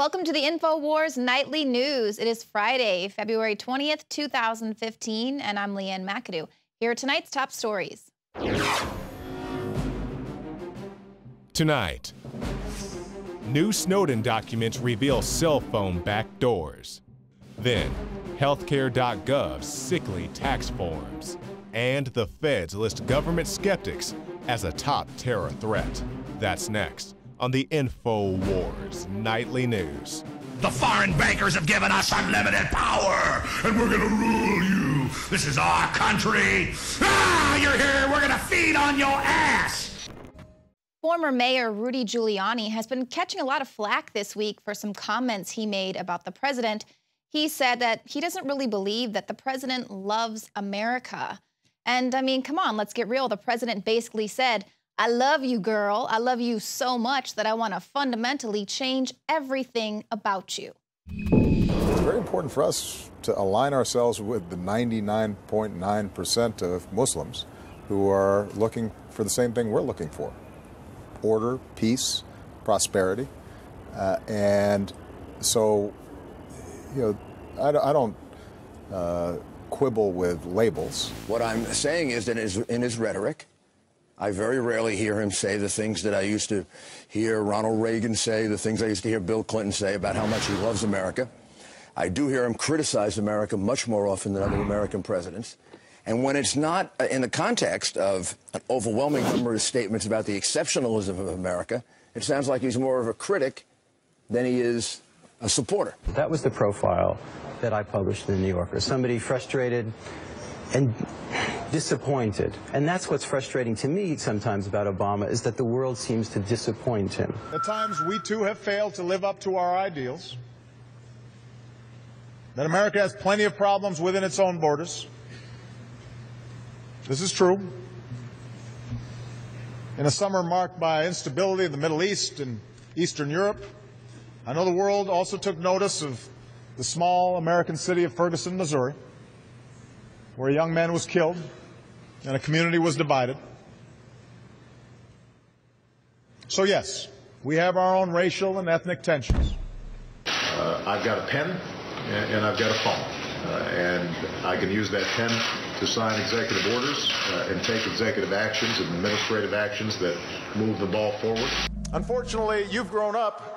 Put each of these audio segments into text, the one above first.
Welcome to the InfoWars Nightly News. It is Friday, February 20th, 2015, and I'm Leanne McAdoo. Here are tonight's top stories. Tonight, new Snowden documents reveal cell phone backdoors. Then, healthcare.gov's sickly tax forms. And the feds list government skeptics as a top terror threat. That's next on the InfoWars Nightly News. The foreign bankers have given us unlimited power, and we're gonna rule you. This is our country. You're here, we're gonna feed on your ass. Former Mayor Rudy Giuliani has been catching a lot of flack this week for some comments he made about the president. He said that he doesn't really believe that the president loves America. And I mean, come on, let's get real. The president basically said, "I love you, girl. I love you so much that I want to fundamentally change everything about you." It's very important for us to align ourselves with the 99.9% of Muslims who are looking for the same thing we're looking for: order, peace, prosperity. And so, you know, I don't quibble with labels. What I'm saying is that in his rhetoric, I very rarely hear him say the things that I used to hear Ronald Reagan say, the things I used to hear Bill Clinton say about how much he loves America. I do hear him criticize America much more often than other American presidents. And when it's not in the context of an overwhelming number of statements about the exceptionalism of America, it sounds like he's more of a critic than he is a supporter. That was the profile that I published in the New Yorker. Somebody frustrated and disappointed. And that's what's frustrating to me sometimes about Obama, is that the world seems to disappoint him. At times, we too have failed to live up to our ideals. That America has plenty of problems within its own borders. This is true. In a summer marked by instability in the Middle East and Eastern Europe, I know the world also took notice of the small American city of Ferguson, Missouri, where a young man was killed and a community was divided. So yes, we have our own racial and ethnic tensions. I've got a pen and I've got a phone, and I can use that pen to sign executive orders and take executive actions and administrative actions that move the ball forward. Unfortunately, you've grown up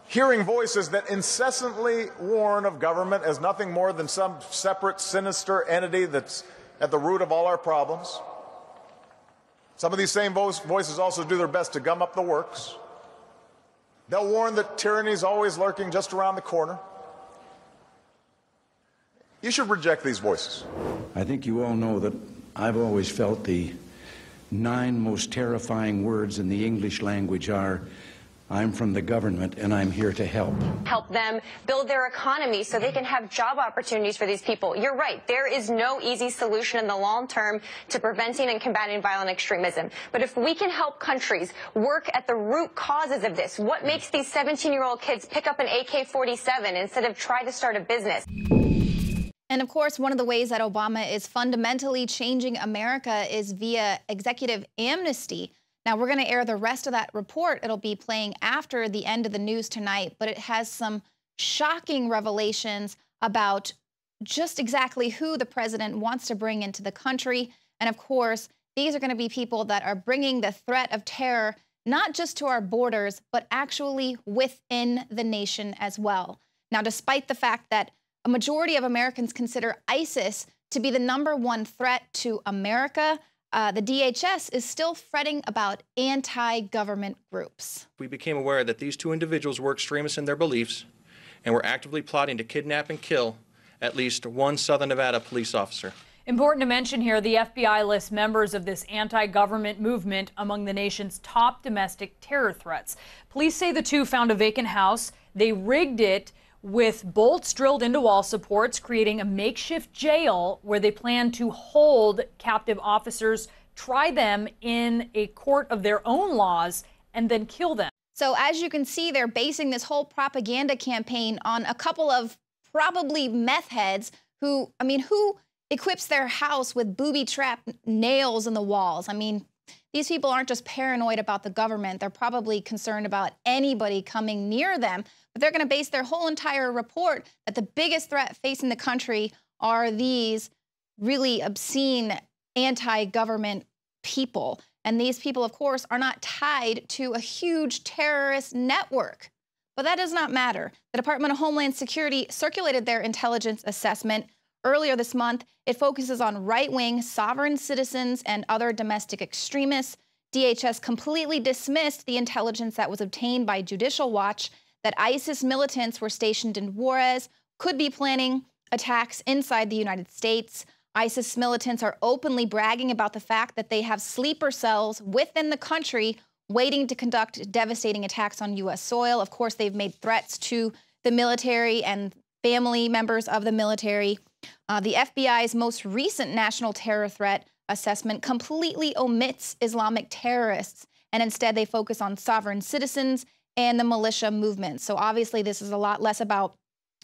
hearing voices that incessantly warn of government as nothing more than some separate, sinister entity that's at the root of all our problems. Some of these same voices also do their best to gum up the works. They'll warn that tyranny is always lurking just around the corner. You should reject these voices. I think you all know that I've always felt the 9 most terrifying words in the English language are, "I'm from the government and I'm here to help." Help them build their economy so they can have job opportunities for these people. You're right. There is no easy solution in the long term to preventing and combating violent extremism. But if we can help countries work at the root causes of this, what makes these 17-year-old kids pick up an AK-47 instead of try to start a business? And of course, one of the ways that Obama is fundamentally changing America is via executive amnesty. Now, we're going to air the rest of that report. It'll be playing after the end of the news tonight, but it has some shocking revelations about just exactly who the president wants to bring into the country. And of course, these are going to be people that are bringing the threat of terror not just to our borders, but actually within the nation as well. Now, despite the fact that a majority of Americans consider ISIS to be the #1 threat to America, the DHS is still fretting about anti-government groups. We became aware that these 2 individuals were extremists in their beliefs and were actively plotting to kidnap and kill at least 1 Southern Nevada police officer. Important to mention here, the FBI lists members of this anti-government movement among the nation's top domestic terror threats. Police say the 2 found a vacant house. They rigged it with bolts drilled into wall supports, creating a makeshift jail where they plan to hold captive officers, try them in a court of their own laws, and then kill them. So as you can see, they're basing this whole propaganda campaign on a couple of probably meth heads who equips their house with booby trap nails in the walls? I mean, these people aren't just paranoid about the government. They're probably concerned about anybody coming near them. But they're going to base their whole entire report that the biggest threat facing the country are these really obscene anti-government people. And these people, of course, are not tied to a huge terrorist network. But that does not matter. The Department of Homeland Security circulated their intelligence assessment earlier this month. It focuses on right-wing sovereign citizens and other domestic extremists. DHS completely dismissed the intelligence that was obtained by Judicial Watch that ISIS militants were stationed in Juarez, could be planning attacks inside the United States. ISIS militants are openly bragging about the fact that they have sleeper cells within the country waiting to conduct devastating attacks on U.S. soil. Of course, they've made threats to the military and family members of the military. The FBI's most recent national terror threat assessment completely omits Islamic terrorists, and instead they focus on sovereign citizens and the militia movement. So obviously this is a lot less about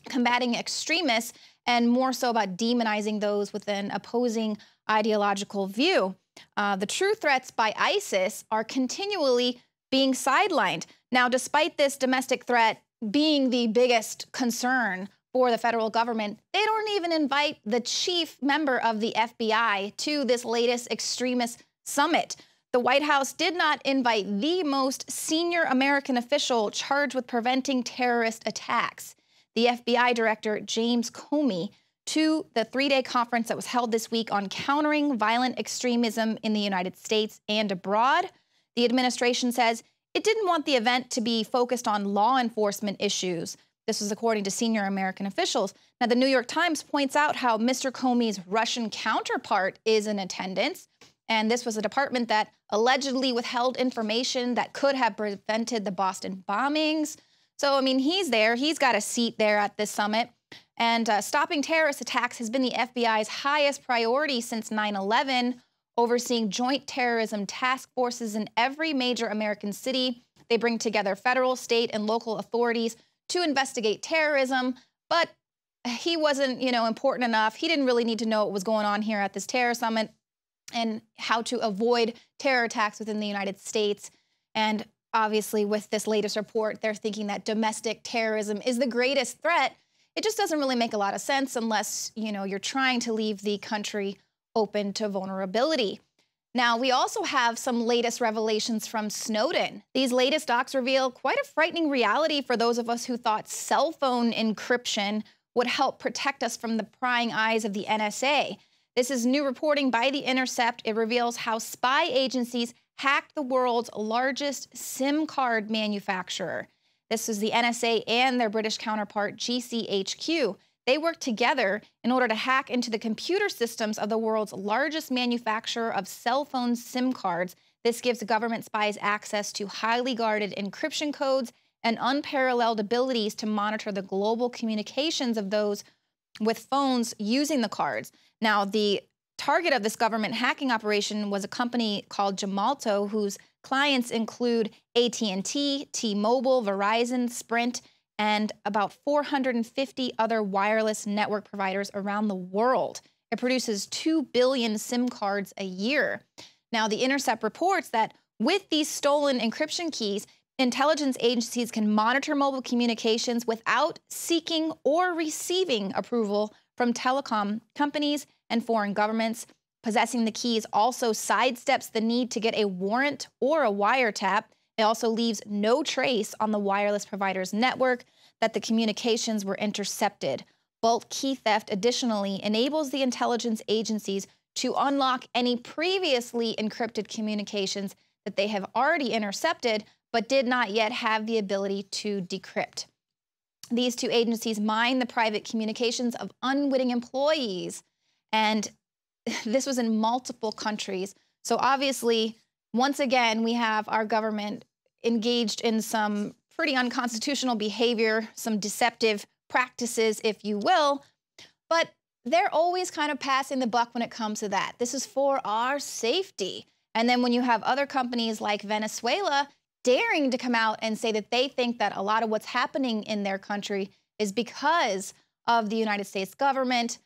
combating extremists and more so about demonizing those with an opposing ideological view. The true threats by ISIS are continually being sidelined. Now, despite this domestic threat being the biggest concern for the federal government, they don't even invite the chief member of the FBI to this latest extremist summit. The White House did not invite the most senior American official charged with preventing terrorist attacks, the FBI Director James Comey, to the three-day conference that was held this week on countering violent extremism in the United States and abroad. The administration says it didn't want the event to be focused on law enforcement issues. This was according to senior American officials. Now, the New York Times points out how Mr. Comey's Russian counterpart is in attendance. And this was a department that allegedly withheld information that could have prevented the Boston bombings. So, I mean, he's there. He's got a seat there at this summit. And stopping terrorist attacks has been the FBI's highest priority since 9/11, overseeing joint terrorism task forces in every major American city. They bring together federal, state, and local authorities to investigate terrorism. But he wasn't, important enough. He didn't really need to know what was going on here at this terror summit and how to avoid terror attacks within the United States. And obviously, with this latest report, they're thinking that domestic terrorism is the greatest threat. It just doesn't really make a lot of sense unless, you're trying to leave the country open to vulnerability. Now, we also have some latest revelations from Snowden. These latest docs reveal quite a frightening reality for those of us who thought cell phone encryption would help protect us from the prying eyes of the NSA. This is new reporting by The Intercept. It reveals how spy agencies hacked the world's largest SIM card manufacturer. This is the NSA and their British counterpart, GCHQ. They worked together in order to hack into the computer systems of the world's largest manufacturer of cell phone SIM cards. This gives government spies access to highly guarded encryption codes and unparalleled abilities to monitor the global communications of those with phones using the cards. Now, the target of this government hacking operation was a company called Gemalto, whose clients include AT&T, T-Mobile, Verizon, Sprint, and about 450 other wireless network providers around the world. It produces 2 billion SIM cards a year. Now, The Intercept reports that with these stolen encryption keys, intelligence agencies can monitor mobile communications without seeking or receiving approval from telecom companies and foreign governments. Possessing the keys also sidesteps the need to get a warrant or a wiretap. It also leaves no trace on the wireless provider's network that the communications were intercepted. Bulk key theft additionally enables the intelligence agencies to unlock any previously encrypted communications that they have already intercepted but did not yet have the ability to decrypt. These two agencies mine the private communications of unwitting employees, and this was in multiple countries. So obviously, once again, we have our government engaged in some pretty unconstitutional behavior, some deceptive practices, if you will, but they're always kind of passing the buck when it comes to that. This is for our safety. And then when you have other companies like Venezuela daring to come out and say that they think that a lot of what's happening in their country is because of the United States government,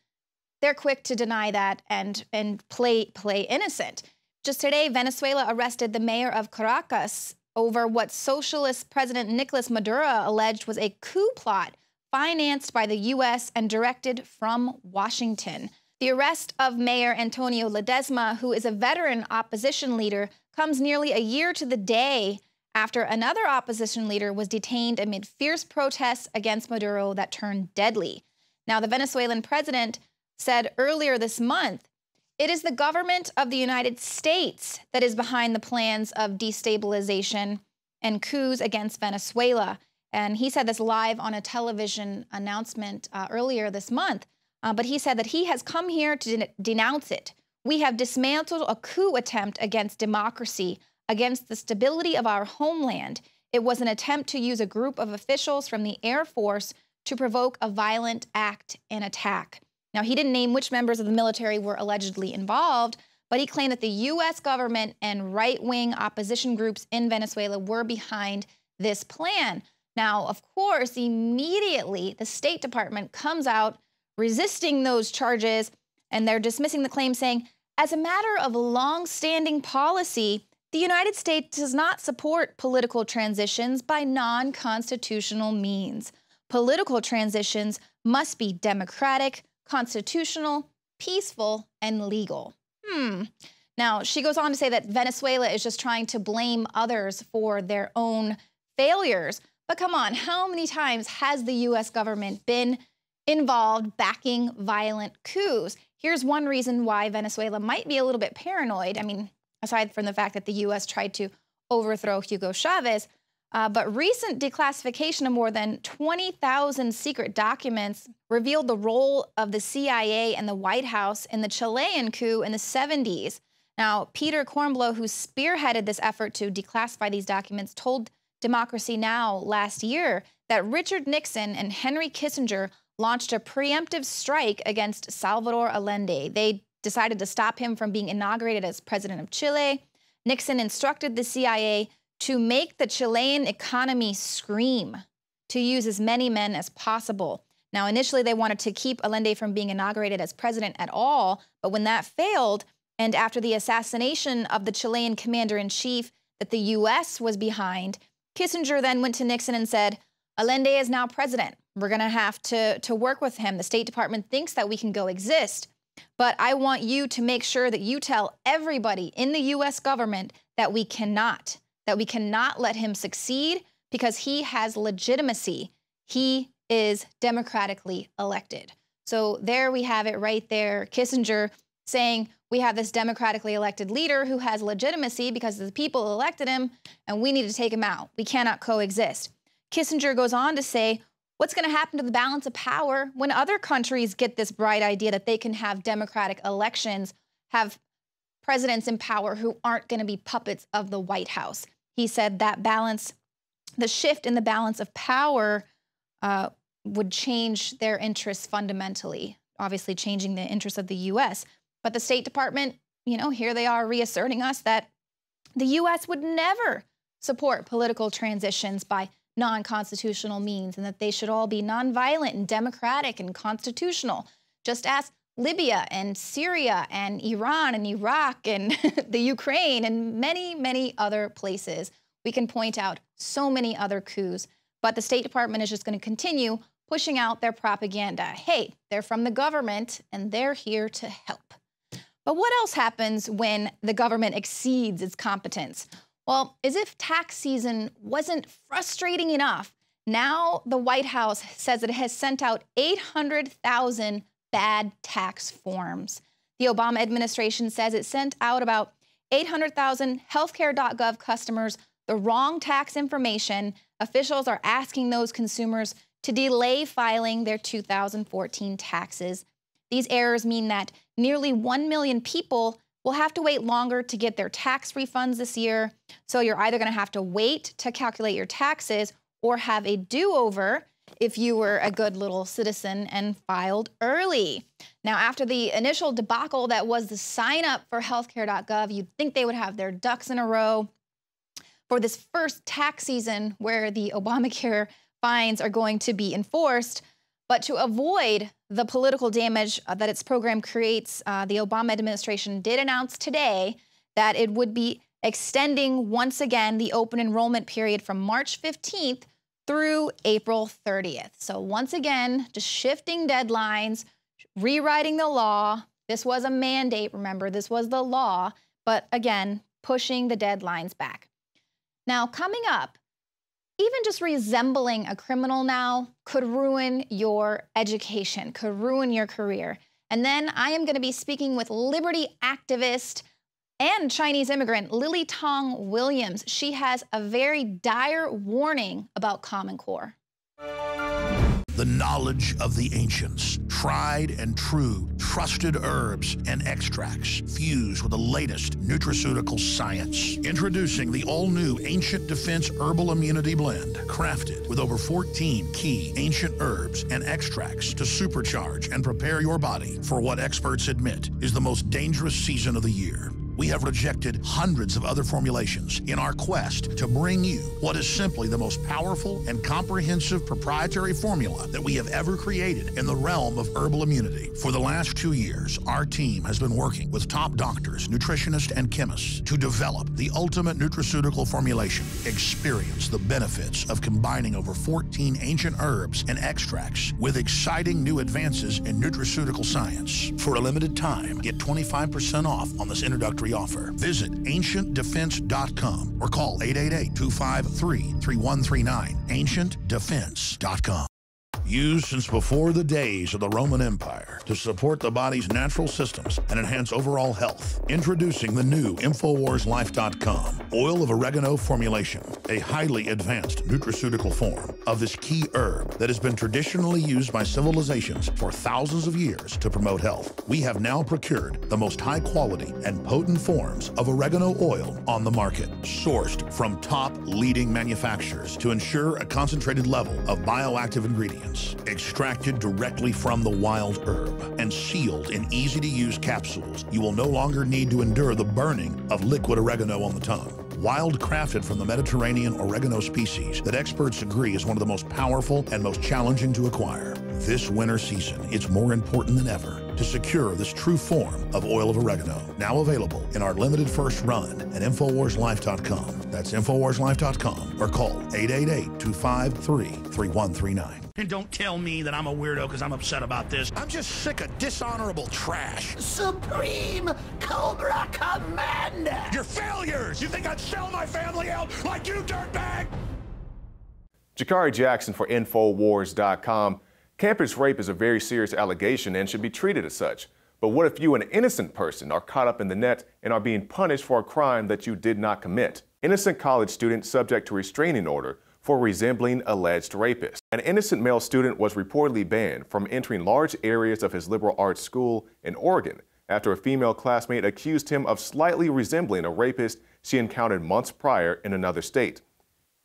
they're quick to deny that and play innocent. just today, Venezuela arrested the mayor of Caracas over what socialist President Nicolas Maduro alleged was a coup plot financed by the U.S. and directed from Washington. The arrest of Mayor Antonio Ledesma, who is a veteran opposition leader, comes nearly a year to the day after another opposition leader was detained amid fierce protests against Maduro that turned deadly. Now, the Venezuelan president said earlier this month, "It is the government of the United States that is behind the plans of destabilization and coups against Venezuela." And he said this live on a television announcement earlier this month. But he said that he has come here to denounce it. "We have dismantled a coup attempt against democracy, against the stability of our homeland. It was an attempt to use a group of officials from the Air Force to provoke a violent act and attack." Now, he didn't name which members of the military were allegedly involved, but he claimed that the U.S. government and right-wing opposition groups in Venezuela were behind this plan. Now, of course, immediately the State Department comes out resisting those charges, and they're dismissing the claim, saying, "As a matter of long-standing policy, the United States does not support political transitions by non-constitutional means. Political transitions must be democratic, constitutional, peaceful, and legal." Now, she goes on to say that Venezuela is just trying to blame others for their own failures. But come on, how many times has the U.S. government been involved backing violent coups? Here's one reason why Venezuela might be a little bit paranoid. I mean, aside from the fact that the U.S. tried to overthrow Hugo Chavez, but recent declassification of more than 20,000 secret documents revealed the role of the CIA and the White House in the Chilean coup in the 70s. Now, Peter Kornbloh, who spearheaded this effort to declassify these documents, told Democracy Now! Last year that Richard Nixon and Henry Kissinger launched a preemptive strike against Salvador Allende. They decided to stop him from being inaugurated as president of Chile. Nixon instructed the CIA to make the Chilean economy scream, to use as many men as possible. Now, initially, they wanted to keep Allende from being inaugurated as president at all, but when that failed, and after the assassination of the Chilean commander-in-chief that the U.S. was behind, Kissinger then went to Nixon and said, "Allende is now president. We're going to have to work with him. The State Department thinks that we can coexist, but I want you to make sure that you tell everybody in the U.S. government that we cannot let him succeed because he has legitimacy. He is democratically elected." So there we have it right there. Kissinger saying we have this democratically elected leader who has legitimacy because the people elected him, and we need to take him out. We cannot coexist. Kissinger goes on to say, what's going to happen to the balance of power when other countries get this bright idea that they can have democratic elections, have presidents in power who aren't going to be puppets of the White House? He said that balance, the shift in the balance of power would change their interests fundamentally, obviously changing the interests of the U.S. But the State Department, you know, here they are reasserting us that the U.S. would never support political transitions by non-constitutional means and that they should all be nonviolent and democratic and constitutional. Just ask Libya and Syria and Iran and Iraq and the Ukraine and many, many other places. We can point out so many other coups, but the State Department is just going to continue pushing out their propaganda. Hey, they're from the government and they're here to help. But what else happens when the government exceeds its competence? Well, as if tax season wasn't frustrating enough, now the White House says it has sent out 800,000 bad tax forms. The Obama administration says it sent out about 800,000 healthcare.gov customers the wrong tax information. Officials are asking those consumers to delay filing their 2014 taxes. These errors mean that nearly 1 million people will have to wait longer to get their tax refunds this year. So you're either going to have to wait to calculate your taxes or have a do-over if you were a good little citizen and filed early. Now, after the initial debacle that was the sign up for healthcare.gov, you'd think they would have their ducks in a row for this first tax season where the Obamacare fines are going to be enforced. But to avoid the political damage that its program creates, the Obama administration did announce today that it would be extending once again the open enrollment period from March 15th through April 30th. So once again, just shifting deadlines, rewriting the law. This was a mandate, remember, this was the law, but again, pushing the deadlines back. Now, coming up, even just resembling a criminal now could ruin your education, could ruin your career. And then I am going to be speaking with liberty activist and Chinese immigrant Lily Tong Williams. She has a very dire warning about Common Core. The knowledge of the ancients, tried and true, trusted herbs and extracts fused with the latest nutraceutical science. Introducing the all-new Ancient Defense Herbal Immunity Blend, crafted with over 14 key ancient herbs and extracts to supercharge and prepare your body for what experts admit is the most dangerous season of the year. We have rejected hundreds of other formulations in our quest to bring you what is simply the most powerful and comprehensive proprietary formula that we have ever created in the realm of herbal immunity. For the last 2 years, our team has been working with top doctors, nutritionists, and chemists to develop the ultimate nutraceutical formulation. Experience the benefits of combining over 14 ancient herbs and extracts with exciting new advances in nutraceutical science. For a limited time, get 25% off on this introductory offer. Visit ancientdefense.com or call 888-253-3139. ancientdefense.com. Used since before the days of the Roman Empire to support the body's natural systems and enhance overall health. Introducing the new InfoWarsLife.com oil of oregano formulation, a highly advanced nutraceutical form of this key herb that has been traditionally used by civilizations for thousands of years to promote health. We have now procured the most high quality and potent forms of oregano oil on the market, sourced from top leading manufacturers to ensure a concentrated level of bioactive ingredients. Extracted directly from the wild herb and sealed in easy-to-use capsules, you will no longer need to endure the burning of liquid oregano on the tongue. Wild crafted from the Mediterranean oregano species that experts agree is one of the most powerful and most challenging to acquire. This winter season, it's more important than ever to secure this true form of oil of oregano. Now available in our limited first run at InfoWarsLife.com. That's InfoWarsLife.com or call 888-253-3139. And don't tell me that I'm a weirdo because I'm upset about this. I'm just sick of dishonorable trash. Supreme Cobra Commander! You're failures! You think I'd sell my family out like you, dirtbag? Jakari Jackson for NoWorldOrder.com. Campus rape is a very serious allegation and should be treated as such. But what if you, an innocent person, are caught up in the net and are being punished for a crime that you did not commit? Innocent college student subject to restraining order for resembling alleged rapist. An innocent male student was reportedly banned from entering large areas of his liberal arts school in Oregon after a female classmate accused him of slightly resembling a rapist she encountered months prior in another state.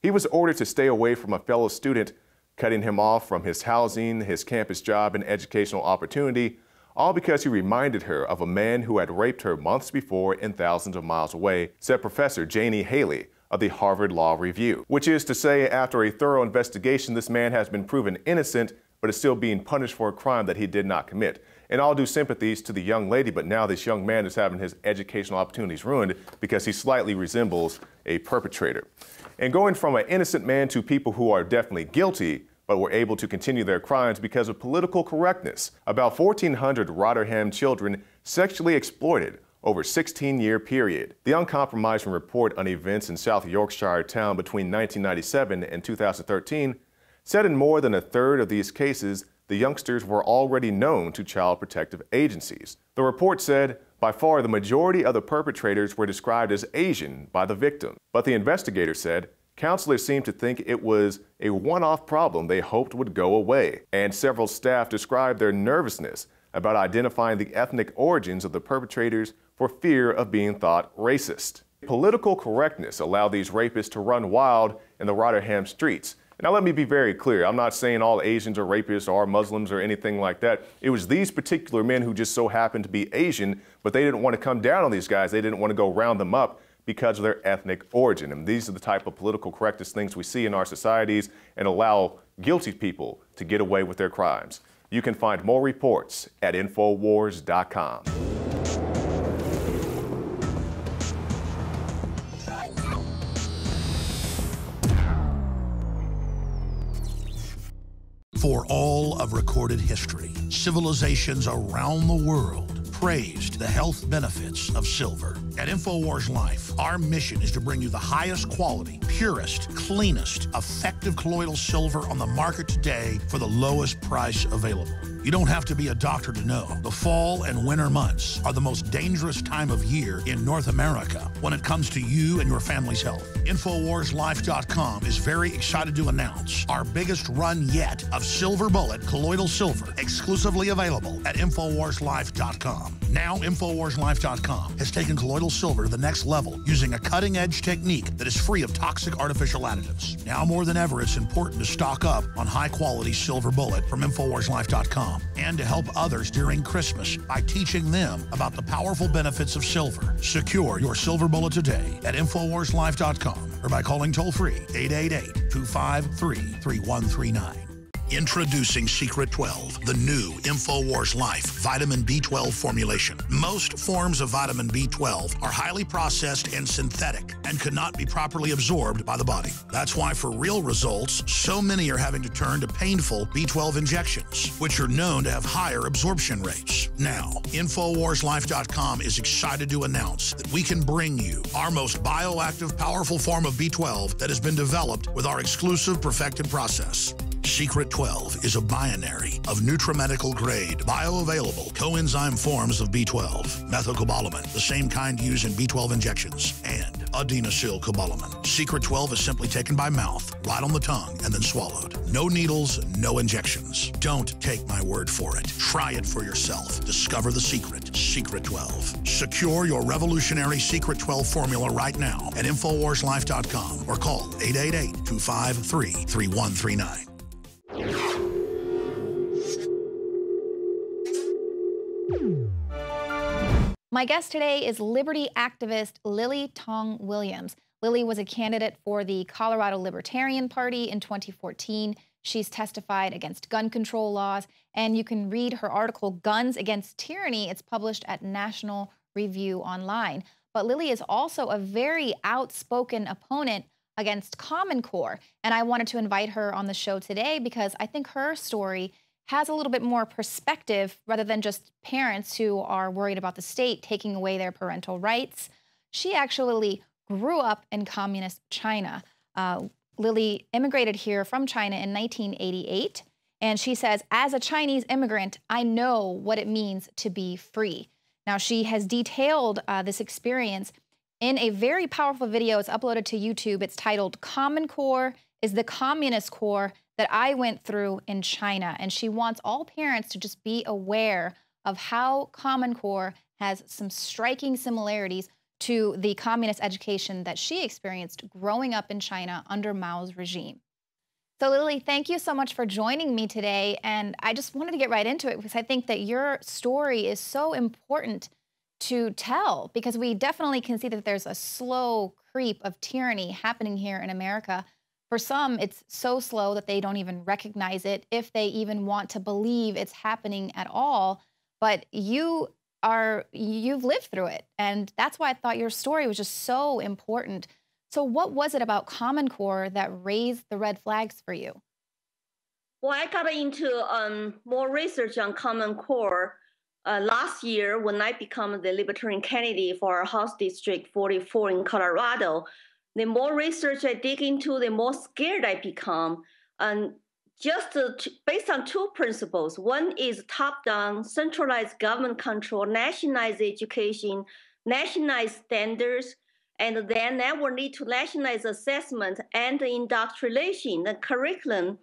He was ordered to stay away from a fellow student, cutting him off from his housing, his campus job, and educational opportunity, all because he reminded her of a man who had raped her months before and thousands of miles away, said Professor Janie Haley of the Harvard Law Review. Which is to say, after a thorough investigation, this man has been proven innocent, but is still being punished for a crime that he did not commit. And all due sympathies to the young lady, but now this young man is having his educational opportunities ruined because he slightly resembles a perpetrator. And going from an innocent man to people who are definitely guilty, but were able to continue their crimes because of political correctness. About 1,400 Rotherham children sexually exploited over a 16-year period. The uncompromising report on events in South Yorkshire town between 1997 and 2013 said in more than a third of these cases, the youngsters were already known to child protective agencies. The report said, by far the majority of the perpetrators were described as Asian by the victim. But the investigator said, counselors seemed to think it was a one-off problem they hoped would go away, and several staff described their nervousness about identifying the ethnic origins of the perpetrators for fear of being thought racist. Political correctness allowed these rapists to run wild in the Rotherham streets. Now let me be very clear, I'm not saying all Asians are rapists or Muslims or anything like that. It was these particular men who just so happened to be Asian, but they didn't want to come down on these guys. They didn't want to go round them up because of their ethnic origin. And these are the type of political correctness things we see in our societies and allow guilty people to get away with their crimes. You can find more reports at InfoWars.com. For all of recorded history, civilizations around the world praised the health benefits of silver. At InfoWars Life, our mission is to bring you the highest quality, purest, cleanest, effective colloidal silver on the market today for the lowest price available. You don't have to be a doctor to know. The fall and winter months are the most dangerous time of year in North America when it comes to you and your family's health. InfoWarsLife.com is very excited to announce our biggest run yet of Silver Bullet colloidal silver, exclusively available at InfoWarsLife.com. Now, InfoWarsLife.com has taken colloidal silver to the next level using a cutting-edge technique that is free of toxic artificial additives. Now more than ever, it's important to stock up on high-quality Silver Bullet from InfoWarsLife.com and to help others during Christmas by teaching them about the powerful benefits of silver. Secure your Silver Bullet today at InfoWarsLife.com or by calling toll-free 888-253-3139. Introducing Secret 12, the new InfoWars Life vitamin B12 formulation. Most forms of vitamin B12 are highly processed and synthetic and could not be properly absorbed by the body. That's why for real results, so many are having to turn to painful B12 injections, which are known to have higher absorption rates. Now, InfoWarsLife.com is excited to announce that we can bring you our most bioactive, powerful form of B12 that has been developed with our exclusive perfected process. Secret 12 is a binary of nutramedical grade, bioavailable coenzyme forms of B12, methylcobalamin, the same kind used in B12 injections, and adenosylcobalamin. Secret 12 is simply taken by mouth, right on the tongue, and then swallowed. No needles, no injections. Don't take my word for it. Try it for yourself. Discover the secret. Secret 12. Secure your revolutionary Secret 12 formula right now at InfoWarsLife.com or call 888-253-3139. My guest today is liberty activist Lily Tong Williams. Lily was a candidate for the Colorado Libertarian Party in 2014. She's testified against gun control laws, and you can read her article, Guns Against Tyranny. It's published at National Review Online. But Lily is also a very outspoken opponent against Common Core, and I wanted to invite her on the show today because I think her story has a little bit more perspective rather than just parents who are worried about the state taking away their parental rights. She actually grew up in communist China. Lily immigrated here from China in 1988, and she says, as a Chinese immigrant, I know what it means to be free. Now, she has detailed this experience in a very powerful video. It's uploaded to YouTube. It's titled, Common Core is the Communist Core that I went through in China. And she wants all parents to just be aware of how Common Core has some striking similarities to the communist education that she experienced growing up in China under Mao's regime. So Lily, thank you so much for joining me today. And I just wanted to get right into it because I think that your story is so important to tell, because we definitely can see that there's a slow creep of tyranny happening here in America. For some, it's so slow that they don't even recognize it, if they even want to believe it's happening at all. But you've lived through it, and that's why I thought your story was just so important. So what was it about Common Core that raised the red flags for you? Well, I got into more research on Common Core last year when I became the Libertarian candidate for House District 44 in Colorado. The more research I dig into, the more scared I become. And just based on two principles. One is top-down, centralized government control, nationalized education, nationalized standards, and then that will lead to nationalized assessment and indoctrination, the curriculum.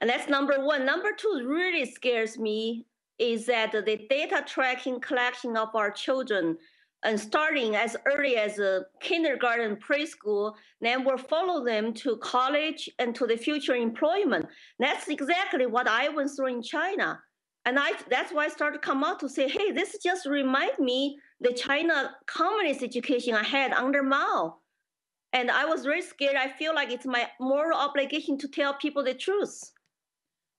And that's number one. Number two really scares me is that the data tracking, collection of our children, and starting as early as kindergarten, preschool, then we'll follow them to college and to the future employment. That's exactly what I went through in China. And that's why I started to come out to say, hey, this just reminds me the China communist education I had under Mao. And I was very scared. I feel like it's my moral obligation to tell people the truth.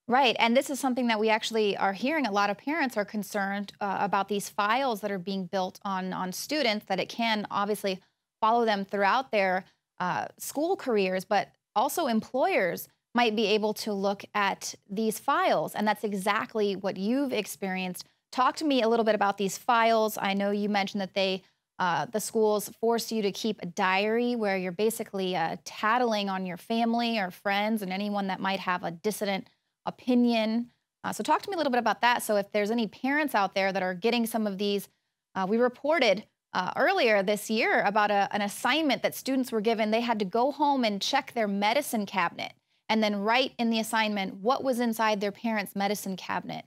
Right, and this is something that we actually are hearing. A lot of parents are concerned about these files that are being built on students, that it can obviously follow them throughout their school careers, but also employers might be able to look at these files. And that's exactly what you've experienced. Talk to me a little bit about these files. I know you mentioned that the schools force you to keep a diary where you're basically tattling on your family or friends and anyone that might have a dissident opinion. So talk to me a little bit about that. So if there's any parents out there that are getting some of these, we reported earlier this year about an assignment that students were given. They had to go home and check their medicine cabinet and then write in the assignment what was inside their parents' medicine cabinet.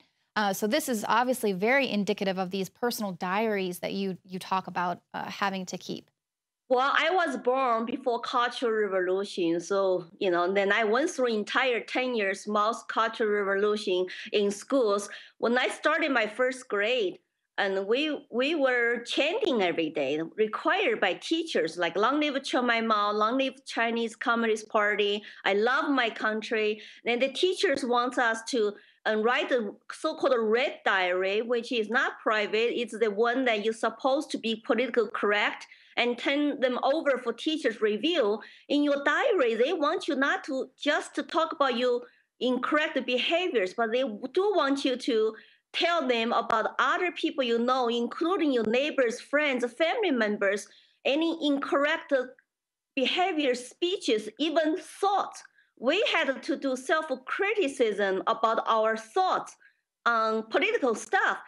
So this is obviously very indicative of these personal diaries that you talk about having to keep. Well, I was born before Cultural Revolution, so then I went through entire 10 years Mao's Cultural Revolution in schools. When I started my first grade, and we were chanting every day, required by teachers, like "Long live Chairman Mao, long live Chinese Communist Party, I love my country." And the teachers want us to write a so-called red diary, which is not private. It's the one that you're supposed to be politically correct, and turn them over for teachers' review. In your diary, they want you not to just to talk about your incorrect behaviors, but they do want you to tell them about other people you know, including your neighbors, friends, family members, any incorrect behavior, speeches, even thoughts. We had to do self-criticism about our thoughts on political stuff.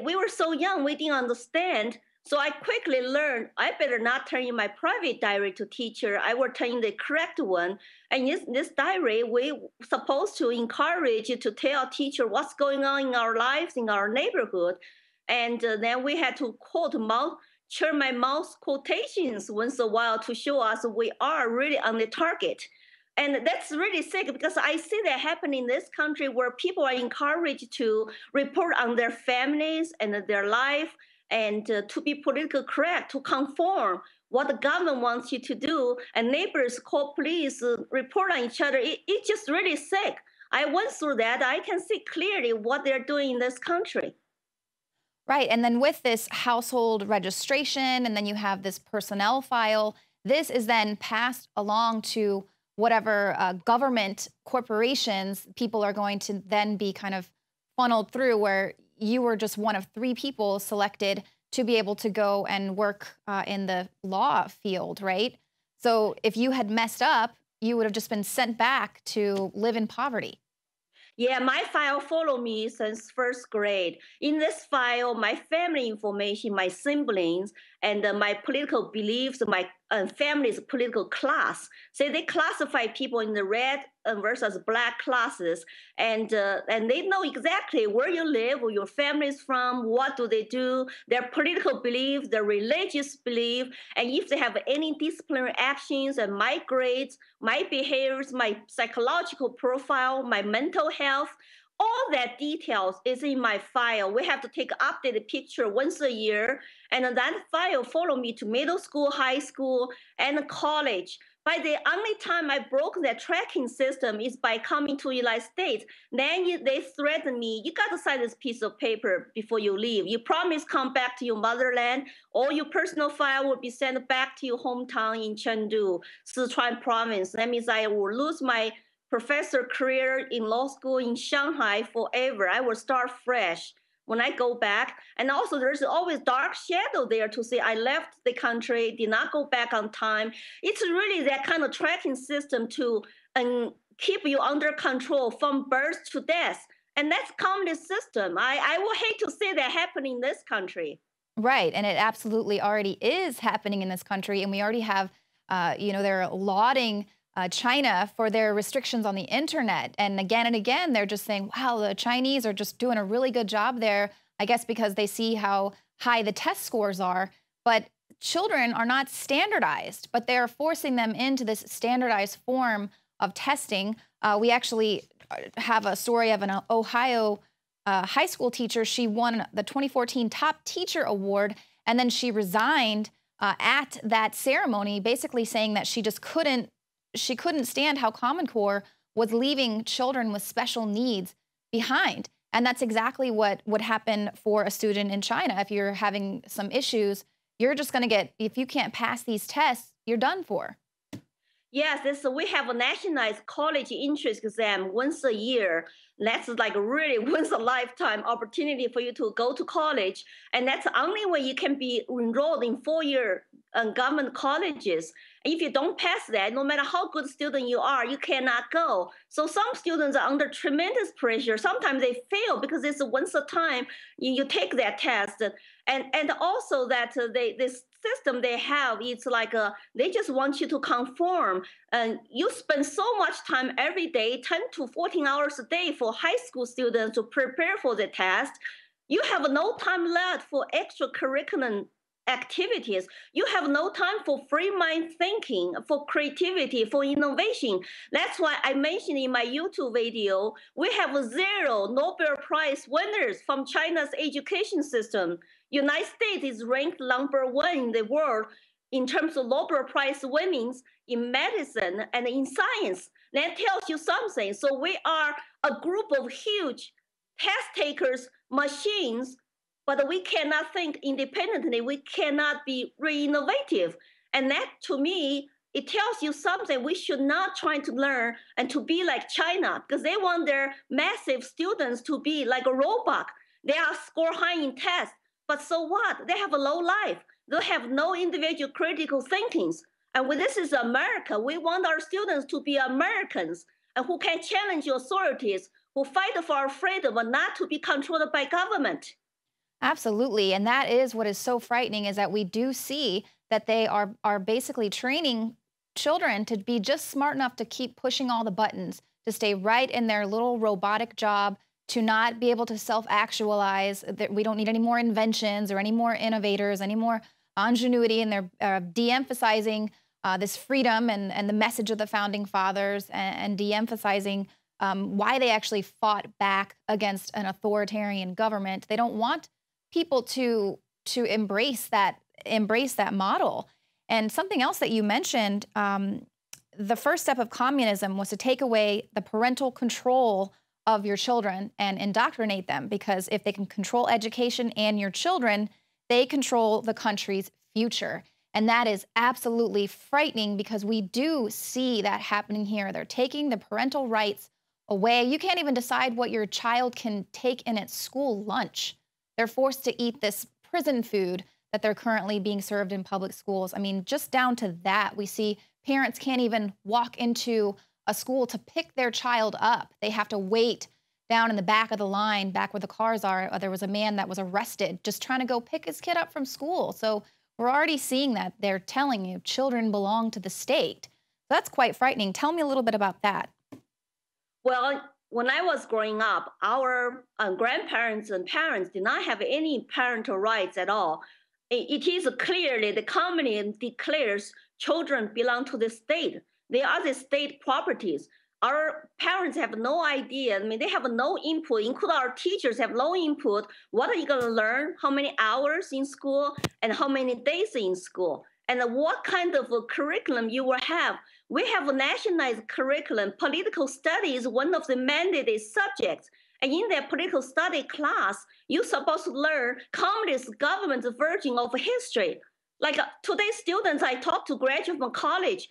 We were so young, we didn't understand. So I quickly learned I better not turn in my private diary to teacher. I will turn in the correct one. And in this diary, we supposed to encourage you to tell teacher what's going on in our lives, in our neighborhood. And then we had to quote Chairman Mao's quotations once in a while to show us we are really on the target. And that's really sick because I see that happen in this country where people are encouraged to report on their families and their life, and to be politically correct, to conform what the government wants you to do, and neighbors call police, report on each other. It's just really sick. I went through that. I can see clearly what they're doing in this country. Right, and then with this household registration, and then you have this personnel file, this is then passed along to whatever government corporations people are going to then be kind of funneled through, where you were just one of 3 people selected to be able to go and work in the law field, right? So if you had messed up, you would have just been sent back to live in poverty. Yeah, my file followed me since first grade. In this file, my family information, my siblings, and my political beliefs, my family's political class. So they classify people in the red versus black classes, and they know exactly where you live, where your family is from, what do they do, their political beliefs, their religious belief, and if they have any disciplinary actions, and my grades, my behaviors, my psychological profile, my mental health. All that details is in my file. We have to take an updated picture once a year, and that file followed me to middle school, high school, and college. By the only time I broke that tracking system is by coming to the United States. Then they threatened me, you got to sign this piece of paper before you leave. You promise come back to your motherland, all your personal file will be sent back to your hometown in Chengdu, Sichuan province. That means I will lose my professor career in law school in Shanghai forever. I will start fresh when I go back. And also there's always dark shadow there to say I left the country, did not go back on time. It's really that kind of tracking system to keep you under control from birth to death. And that's communist system. I would hate to see that happening in this country. Right, and it absolutely already is happening in this country. And we already have, they're lauding China for their restrictions on the internet. And again, they're just saying, wow, the Chinese are just doing a really good job there, I guess because they see how high the test scores are. But children are not standardized, but they're forcing them into this standardized form of testing. We actually have a story of an Ohio high school teacher. She won the 2014 Top Teacher Award, and then she resigned at that ceremony, basically saying that she just couldn't stand how Common Core was leaving children with special needs behind. And that's exactly what would happen for a student in China. If you're having some issues, you're just going to get, if you can't pass these tests, you're done for. Yes, we have a nationalized college entrance exam once a year. That's like really once a lifetime opportunity for you to go to college. And that's only when you can be enrolled in 4-year government colleges. If you don't pass that, no matter how good student you are, you cannot go. So some students are under tremendous pressure. Sometimes they fail because it's once a time you take that test. And also that this system they have, it's like they just want you to conform. And you spend so much time every day, 10 to 14 hours a day for high school students to prepare for the test. You have no time left for extracurricular activities. You have no time for free mind thinking, for creativity, for innovation. That's why I mentioned in my YouTube video, we have 0 Nobel Prize winners from China's education system. United States is ranked #1 in the world in terms of Nobel Prize winnings in medicine and in science. That tells you something. So we are a group of huge test takers, machines, but we cannot think independently. We cannot be re-innovative. And that, to me, it tells you something. We should not try to learn and to be like China, because they want their massive students to be like a robot. They are score high in tests, but so what? They have a low life. They have no individual critical thinkings. And this is America. We want our students to be Americans and who can challenge authorities, who fight for our freedom, but not to be controlled by government. Absolutely. And that is what is so frightening, is that we do see that they are basically training children to be just smart enough to keep pushing all the buttons, to stay right in their little robotic job, to not be able to self-actualize, that we don't need any more inventions or any more innovators, any more ingenuity, and they're de-emphasizing this freedom and the message of the founding fathers, and de-emphasizing why they actually fought back against an authoritarian government. They don't want people to embrace that model. And something else that you mentioned, the first step of communism was to take away the parental control of your children and indoctrinate them, because if they can control education and your children, they control the country's future. And that is absolutely frightening, because we do see that happening here. They're taking the parental rights away. You can't even decide what your child can take in its school lunch. They're forced to eat this prison food that they're currently being served in public schools. I mean, just down to that, we see parents can't even walk into a school to pick their child up. They have to wait down in the back of the line, back where the cars are. There was a man that was arrested just trying to go pick his kid up from school. So we're already seeing that. They're telling you children belong to the state. That's quite frightening. Tell me a little bit about that. Well, when I was growing up, our grandparents and parents did not have any parental rights at all. It is clearly the communism declares children belong to the state. They are the state properties. Our parents have no idea. I mean, they have no input, including our teachers have no input. What are you going to learn? How many hours in school and how many days in school? And what kind of a curriculum you will have. We have a nationalized curriculum. Political studies is one of the mandated subjects. And in that political study class, you're supposed to learn communist government's version of history. Like today's students I talk to, graduate from college,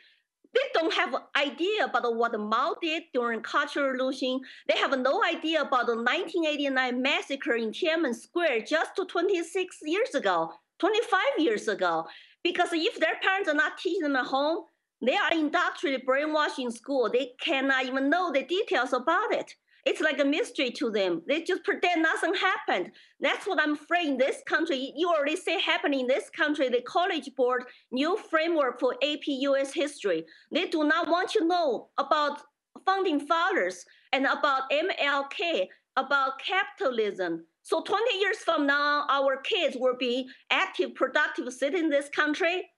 they don't have an idea about what Mao did during Cultural Revolution. They have no idea about the 1989 massacre in Tiananmen Square just 26 years ago, 25 years ago. Because if their parents are not teaching them at home, they are indoctrinated, brainwashed in school. They cannot even know the details about it. It's like a mystery to them. They just pretend nothing happened. That's what I'm afraid in this country. You already say happening in this country, the College Board, new framework for AP US history. They do not want you to know about founding fathers and about MLK, about capitalism. So 20 years from now, our kids will be active, productive citizens in this country.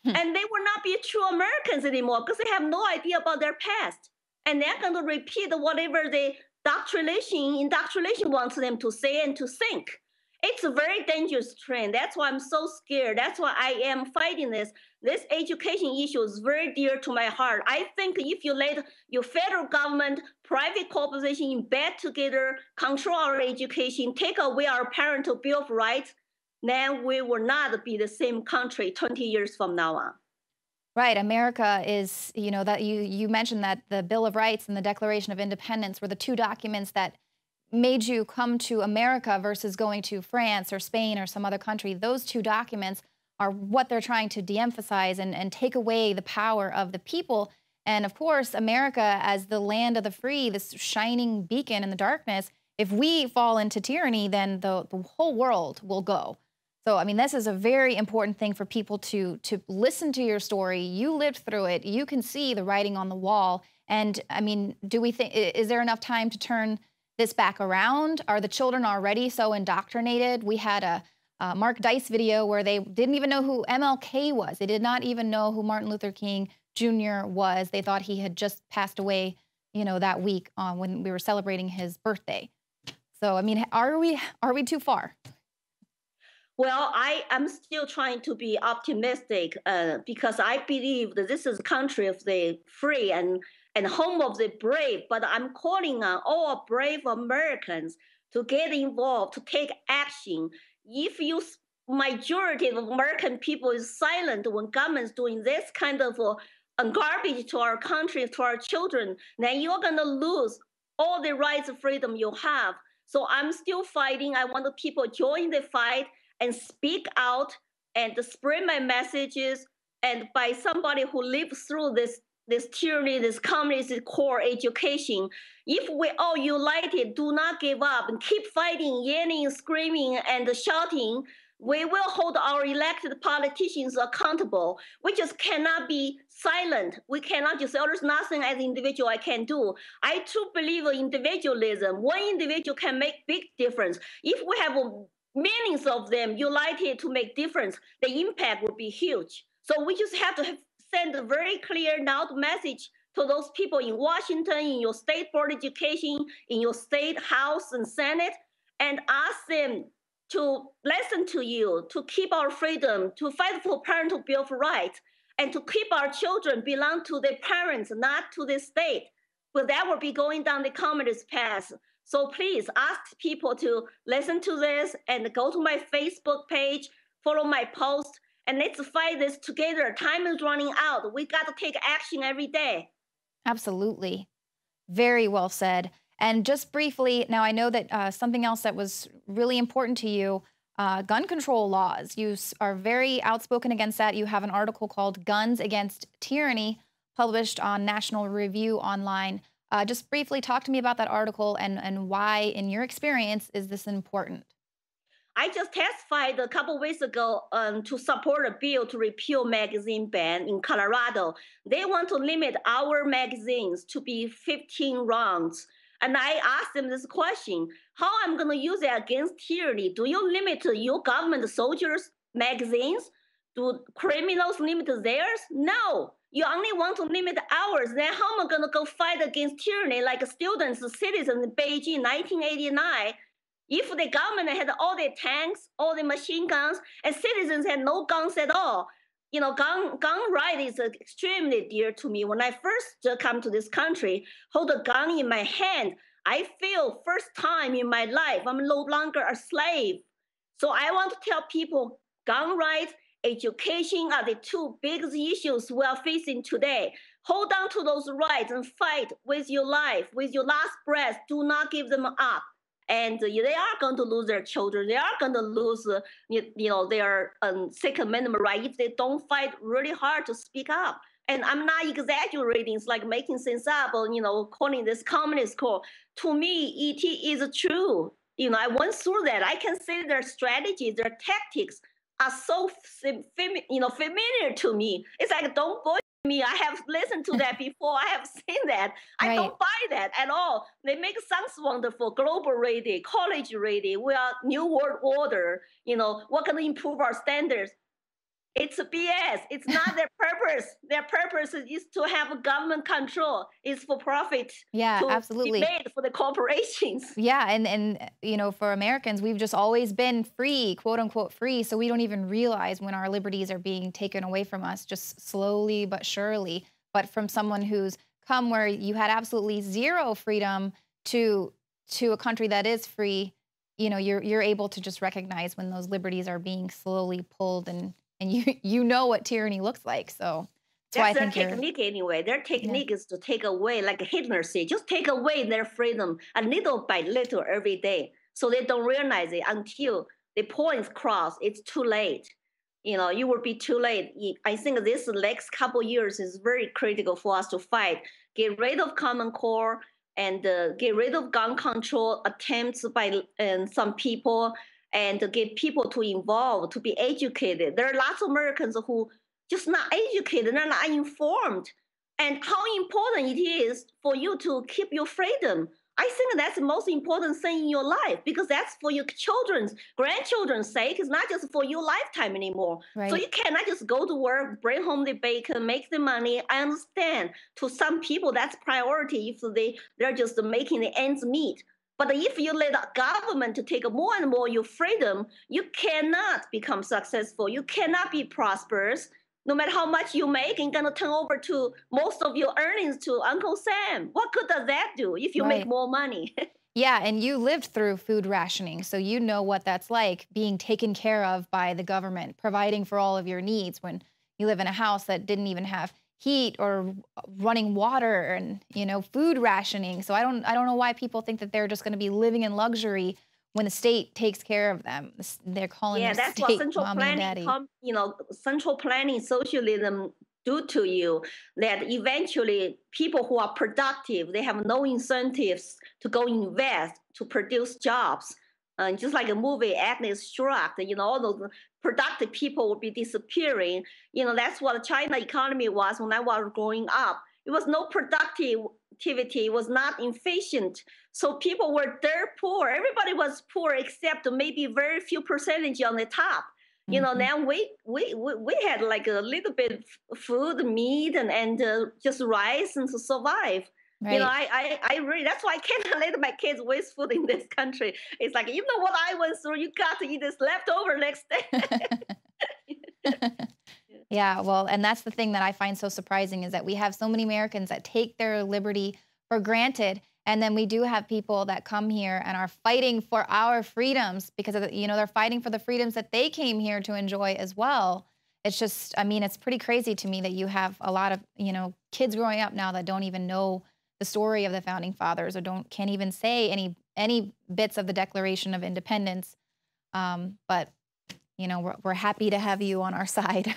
And they will not be true Americans anymore because they have no idea about their past. And they're going to repeat whatever the indoctrination wants them to say and to think. It's a very dangerous trend. That's why I'm so scared. That's why I am fighting this. This education issue is very dear to my heart. I think if you let your federal government, private corporation in bed together, control our education, take away our parental bill of rights, then we will not be the same country 20 years from now on. Right. America is, you know, that you mentioned that the Bill of Rights and the Declaration of Independence were the two documents that made you come to America versus going to France or Spain or some other country. Those two documents are what they're trying to de-emphasize and take away the power of the people. And of course, America as the land of the free, this shining beacon in the darkness, if we fall into tyranny, then the whole world will go. So, I mean, this is a very important thing for people to listen to your story. You lived through it. You can see the writing on the wall. And, I mean, do we think, is there enough time to turn this back around? Are the children already so indoctrinated? We had a Mark Dice video where they didn't even know who MLK was. They did not even know who Martin Luther King Jr. was. They thought he had just passed away, you know, that week when we were celebrating his birthday. So, I mean, are we too far? Well, I am still trying to be optimistic because I believe that this is a country of the free and home of the brave. But I'm calling on all brave Americans to get involved, to take action. If you majority of American people is silent when government's doing this kind of garbage to our country, to our children, then you're going to lose all the rights and freedom you have. So I'm still fighting. I want the people to join the fight and speak out and spread my messages. And by somebody who lived through this tyranny, this communist core education, if we all united, do not give up and keep fighting, yelling, screaming, and shouting, we will hold our elected politicians accountable. We just cannot be silent. We cannot just say, oh, there's nothing as an individual I can do. I too believe in individualism. One individual can make big difference. If we have millions of them united to make difference, the impact would be huge. So we just have to send a very clear now message to those people in Washington, in your state board of education, in your state House and Senate, and ask them to listen to you, to keep our freedom, to fight for parental bill of rights, and to keep our children belong to their parents, not to the state. But that will be going down the communist path. So please ask people to listen to this and go to my Facebook page, follow my post, and let's fight this together. Time is running out. We got to take action every day. Absolutely. Very well said. And just briefly, now I know that something else that was really important to you, gun control laws. You are very outspoken against that. You have an article called Guns Against Tyranny, published on National Review Online. Just briefly talk to me about that article and why, in your experience, is this important? I just testified a couple weeks ago to support a bill to repeal magazine ban in Colorado. They want to limit our magazines to be 15 rounds. And I asked them this question: how I'm going to use it against tyranny? Do you limit your government soldiers' magazines? Do criminals limit theirs? No. You only want to limit ours. Then how am I going to go fight against tyranny like students, citizens in Beijing in 1989? If the government had all the tanks, all the machine guns, and citizens had no guns at all, you know, gun right is extremely dear to me. When I first come to this country, hold a gun in my hand, I feel first time in my life I'm no longer a slave. So I want to tell people gun rights, education are the two biggest issues we are facing today. Hold on to those rights and fight with your life, with your last breath. Do not give them up. And they are going to lose their children. They are going to lose, their Second Amendment right if they don't fight really hard to speak up. And I'm not exaggerating. It's like making things up or, calling this communist core. To me, it is true. I went through that. I can say their strategies, their tactics are so, familiar to me. It's like, don't bullshit me. I have listened to that before. I have seen that. I don't buy that at all. They make sounds wonderful. Global ready, college ready. We are New World Order. What can improve our standards? It's a BS. It's not their purpose. Their purpose is to have government control. It's for profit. Yeah, absolutely. Be made for the corporations. Yeah, and for Americans, we've just always been free, quote unquote free, so we don't even realize when our liberties are being taken away from us, just slowly but surely. But from someone who's come where you had absolutely zero freedom to a country that is free, you're able to just recognize when those liberties are being slowly pulled and you know what tyranny looks like. So That's their technique anyway. Their technique is to take away, like Hitler said, just take away their freedom a little by little every day. So they don't realize it until the point's crossed. It's too late. You know, you will be too late. I think this next couple years is very critical for us to fight. Get rid of Common Core and get rid of gun control attempts by some people, and get people to involve, to be educated. There are lots of Americans who just not educated, they're not informed, and how important it is for you to keep your freedom. I think that's the most important thing in your life, because that's for your children's, grandchildren's sake. It's not just for your lifetime anymore. Right. So you cannot just go to work, bring home the bacon, make the money. I understand to some people that's priority if they're just making the ends meet. But if you let the government to take more and more your freedom, you cannot become successful. You cannot be prosperous. No matter how much you make, you're going to turn over to most of your earnings to Uncle Sam. What good does that do if you make more money? Yeah, and you lived through food rationing, so you know what that's like, being taken care of by the government, providing for all of your needs when you live in a house that didn't even have heat or running water, and, you know, food rationing. So I don't know why people think that they're just going to be living in luxury when the state takes care of them. They're calling the that's state what central mommy and daddy. Central planning socialism do to you, that eventually people who are productive, they have no incentives to go invest, to produce jobs. Just like a movie, Agnes Shrugged, all those productive people will be disappearing. That's what the China economy was when I was growing up. It was no productivity, it was not efficient. So people were dirt poor. Everybody was poor except maybe very few percentage on the top. Now we had like a little bit of food, meat, and just rice and to survive. Right. I really, that's why I can't let my kids waste food in this country. It's like, you know what I went through, you got to eat this leftover next day. Yeah, well, and that's the thing that I find so surprising, is that we have so many Americans that take their liberty for granted. And then we do have people that come here and are fighting for our freedoms because of they're fighting for the freedoms that they came here to enjoy as well. It's just, I mean, it's pretty crazy to me that you have a lot of, kids growing up now that don't even know the story of the founding fathers, or can't even say any bits of the Declaration of Independence. But we're happy to have you on our side.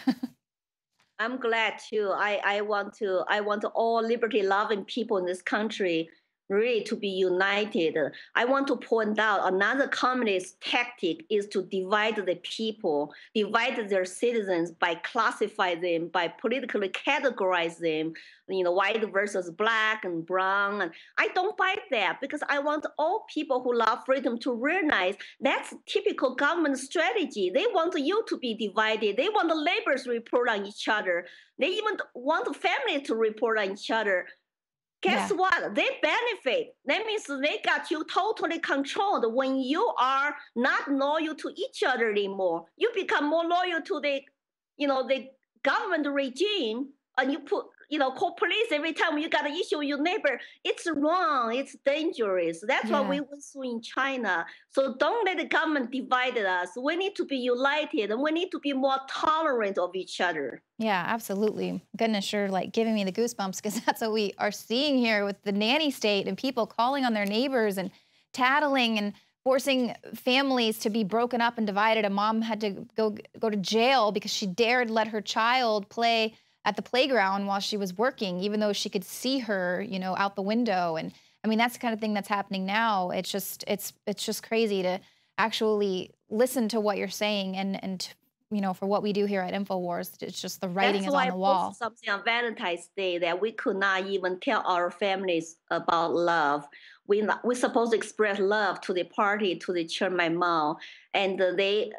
I'm glad too. I want all liberty-loving people in this country really to be united. I want to point out another communist tactic is to divide the people, divide their citizens by classify them, by politically categorize them, white versus black and brown. And I don't buy that, because I want all people who love freedom to realize that's typical government strategy. They want you to be divided. They want the neighbors to report on each other. They even want the family to report on each other. Guess what? They benefit. That means they got you totally controlled. When you are not loyal to each other anymore, you become more loyal to the government regime, and you call police every time you got an issue with your neighbor. It's wrong. It's dangerous. That's what we went through in China. So don't let the government divide us. We need to be united, and we need to be more tolerant of each other. Yeah, absolutely. Goodness, you're like giving me the goosebumps, because that's what we are seeing here with the nanny state and people calling on their neighbors and tattling and forcing families to be broken up and divided. A mom had to go to jail because she dared let her child play at the playground while she was working, even though she could see her, out the window. And I mean, that's the kind of thing that's happening now. It's just crazy to actually listen to what you're saying, and for what we do here at InfoWars. It's just the writing is on the wall. That's why I posted something on Valentine's Day that we could not even tell our families about love. We're supposed to express love to the party, to the church, my mom, and they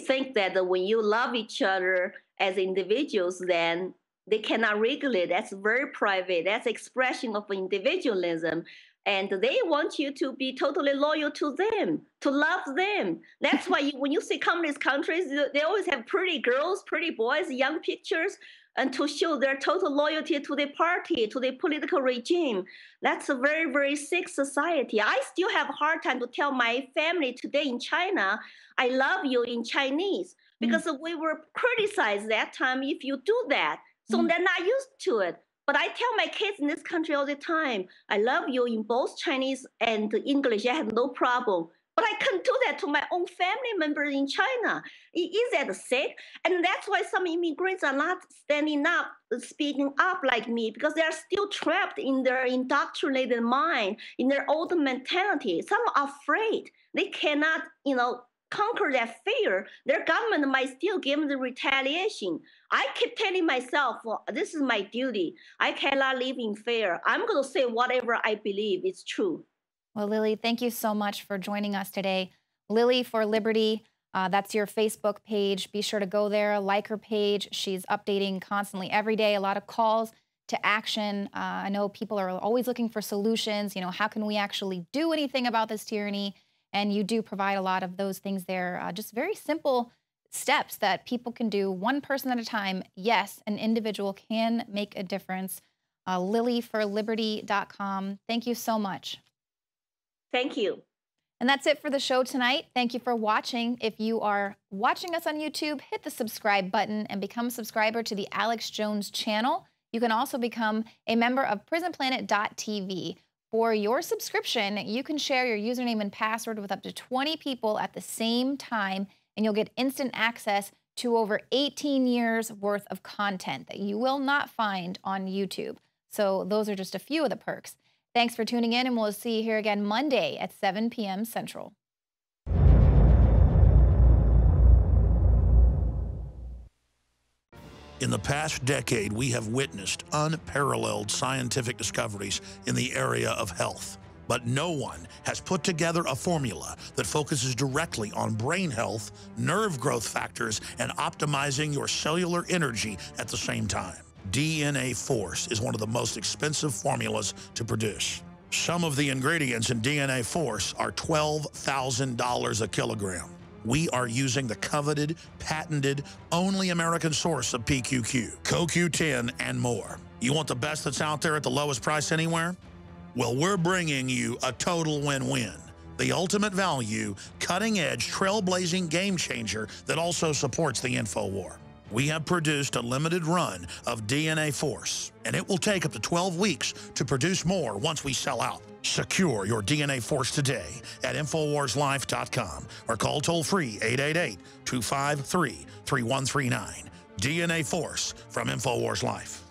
think that when you love each other as individuals, then they cannot regulate. That's very private. That's expression of individualism. And they want you to be totally loyal to them, to love them. That's why when you see communist countries, they always have pretty girls, pretty boys, young pictures, and to show their total loyalty to the party, to the political regime. That's a very, very sick society. I still have a hard time to tell my family today in China, I love you in Chinese, because we were criticized that time. If you do that, So they're not used to it. But I tell my kids in this country all the time, I love you in both Chinese and English. I have no problem. But I can't do that to my own family members in China. Is that sick? And that's why some immigrants are not standing up, speaking up like me, because they are still trapped in their indoctrinated mind, in their old mentality. Some are afraid. They cannot, conquer that fear. Their government might still give them the retaliation. I keep telling myself, well, this is my duty. I cannot live in fear. I'm going to say whatever I believe is true. Well, Lily, thank you so much for joining us today. Lily for Liberty, that's your Facebook page. Be sure to go there, like her page. She's updating constantly every day, a lot of calls to action. I know people are always looking for solutions. How can we actually do anything about this tyranny? And you do provide a lot of those things there, just very simple steps that people can do one person at a time. Yes, an individual can make a difference. LilyForLiberty.com. Thank you so much. Thank you. And that's it for the show tonight. Thank you for watching. If you are watching us on YouTube, hit the subscribe button and become a subscriber to the Alex Jones channel. You can also become a member of PrisonPlanet.tv. For your subscription, you can share your username and password with up to 20 people at the same time, and you'll get instant access to over 18 years worth of content that you will not find on YouTube. So those are just a few of the perks. Thanks for tuning in, and we'll see you here again Monday at 7 p.m. Central. In the past decade, we have witnessed unparalleled scientific discoveries in the area of health. But no one has put together a formula that focuses directly on brain health, nerve growth factors, and optimizing your cellular energy at the same time. DNA Force is one of the most expensive formulas to produce. Some of the ingredients in DNA Force are $12,000 a kilogram. We are using the coveted, patented, only American source of PQQ, CoQ10, and more. You want the best that's out there at the lowest price anywhere? Well, we're bringing you a total win-win. The ultimate value, cutting-edge, trailblazing game changer that also supports the InfoWar. We have produced a limited run of DNA Force, and it will take up to 12 weeks to produce more once we sell out. Secure your DNA Force today at InfoWarsLife.com or call toll-free 888-253-3139. DNA Force from InfoWars Life.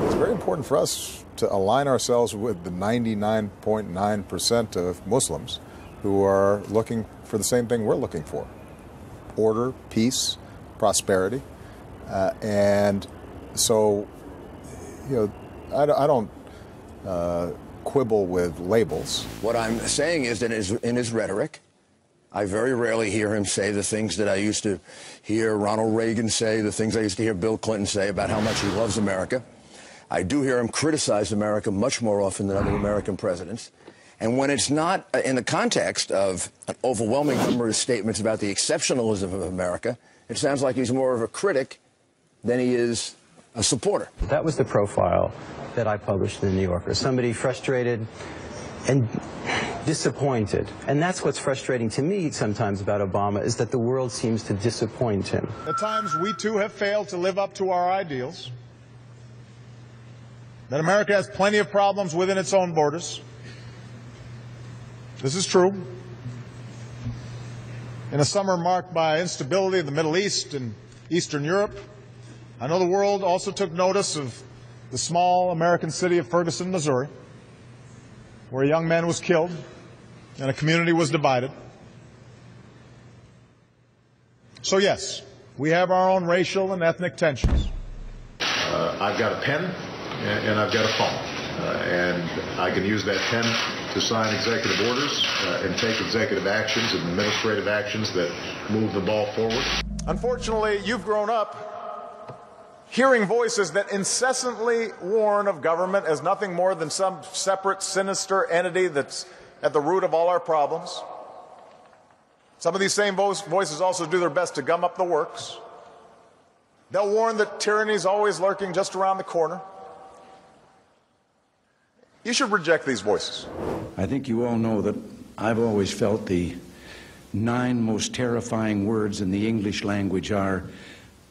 It's very important for us to align ourselves with the 99.9% of Muslims who are looking for the same thing we're looking for: order, peace, prosperity. And so, I don't quibble with labels. What I'm saying is that in his rhetoric, I very rarely hear him say the things that I used to hear Ronald Reagan say, the things I used to hear Bill Clinton say about how much he loves America. I do hear him criticize America much more often than other American presidents. And when it's not in the context of an overwhelming number of statements about the exceptionalism of America, it sounds like he's more of a critic than he is a supporter. That was the profile that I published in the New Yorker. Somebody frustrated and disappointed. And that's what's frustrating to me sometimes about Obama, is that the world seems to disappoint him. At times, we too have failed to live up to our ideals. That America has plenty of problems within its own borders. This is true. In a summer marked by instability in the Middle East and Eastern Europe, I know the world also took notice of the small American city of Ferguson, Missouri, where a young man was killed and a community was divided. So yes, we have our own racial and ethnic tensions. I've got a pen and I've got a phone, and I can use that pen to sign executive orders and take executive actions and administrative actions that move the ball forward. Unfortunately, you've grown up hearing voices that incessantly warn of government as nothing more than some separate, sinister entity that's at the root of all our problems. Some of these same voices also do their best to gum up the works. They'll warn that tyranny is always lurking just around the corner. You should reject these voices. I think you all know that I've always felt the 9 most terrifying words in the English language are,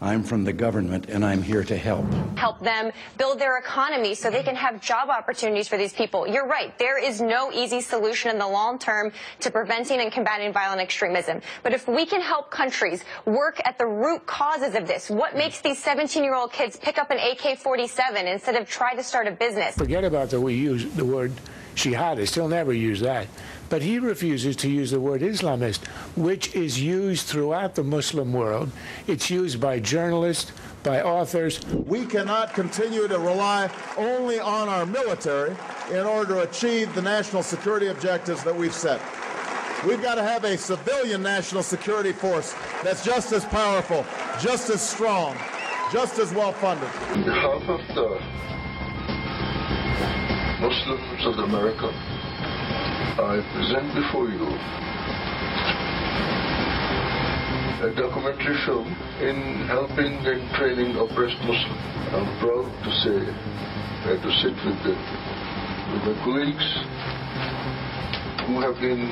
I'm from the government and I'm here to help. Help them build their economy so they can have job opportunities for these people. You're right. There is no easy solution in the long term to preventing and combating violent extremism. But if we can help countries work at the root causes of this, what makes these 17-year-old kids pick up an AK-47 instead of try to start a business? Forget about the word jihadist. He'll never use that. But he refuses to use the word Islamist, which is used throughout the Muslim world. It's used by journalists, by authors. We cannot continue to rely only on our military in order to achieve the national security objectives that we've set. We've got to have a civilian national security force that's just as powerful, just as strong, just as well funded. On behalf of the Muslims of America, I present before you a documentary film in helping and training oppressed Muslims. I'm proud to say and to sit with my colleagues who have been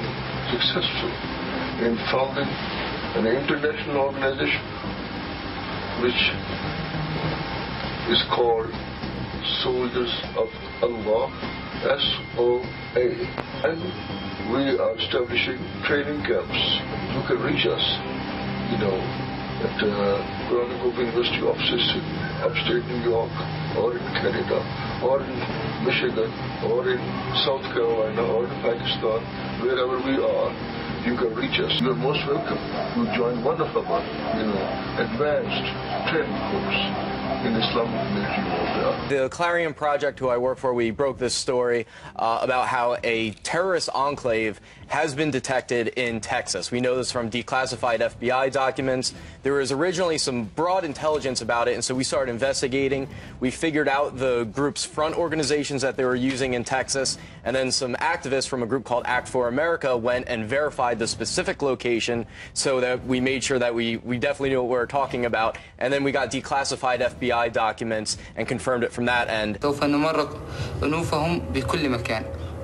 successful in founding an international organization which is called Soldiers of Allah, SOA, and we are establishing training camps. You can reach us, at Groningen Open University offices in upstate New York, or in Canada, or in Michigan, or in South Carolina, or in Pakistan, wherever we are. You can reach us. You are most welcome to join one of our, advanced training course in Islamic military warfare. The Clarion Project, who I work for, we broke this story about how a terrorist enclave has been detected in Texas. We know this from declassified FBI documents. There was originally some broad intelligence about it, and so we started investigating. We figured out the group's front organizations that they were using in Texas, and then some activists from a group called Act for America went and verified the specific location so that we made sure that we definitely knew what we were talking about, and then we got declassified FBI documents and confirmed it from that end.